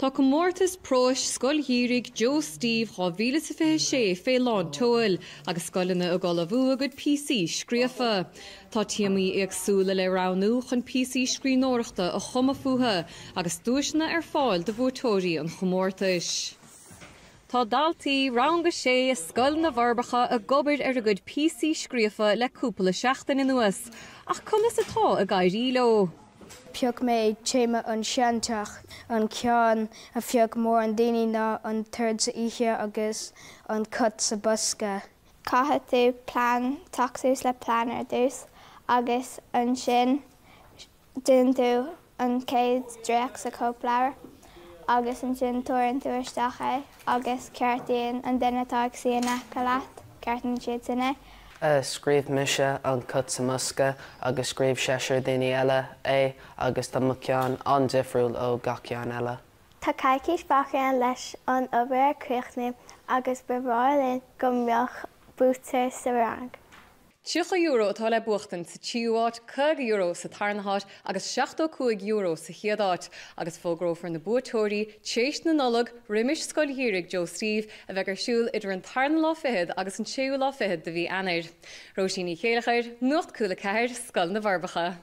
Tá comórtas próis Scoil Gheimhridh Joe Steve 2026 fé lán seoil agus scoileanna a Gcuala4 go PC scríofa. Tá tíamaí agsúla le ránú chun PC scríbhneoireachta a chuma fuatha agus dúisna fáil de bhótóirí an comórtas. Tá daltaí rang go sé a Scoil na bhForbacha a gobair a gcuid PC scríofa le cúpla seachtain in nuas, ach chumas atá a gaeilge leo. Peag mé téime an seanteach an ceann a bheag mór an daoine ná an tuird sa oíche agus an cuid sa bosca. Caithe tú plán taxús le planar dús agus an sin dún tú an céad dréach sa cópláir agus an sin tuaireann tú isteach agus ceartaíonn an duine atá ag síonna go leat ceartan siad sanna. Scríomh mise an cuid sa musca agus scríomh séisiir daoine eile agus tá ceann an difriúil ó gach ceann eile. Tá caiiciis bachar leis an obair críochnaí agus bhráil go mbeadh búta sa rang. €2 atá le buachtain sa Nuacht Cúla4 sa tarnathat agus €75 sa chiadáit agus fógrófar na buatóirí téist na nullag riimiis Scoil Gheimhridh Joe Steve a bheith ar siúil idir an tarna fihid agus an séú fihid de bhí anair. Róisín céalachair, Nuacht Cúla4, Scoil na bhForbacha.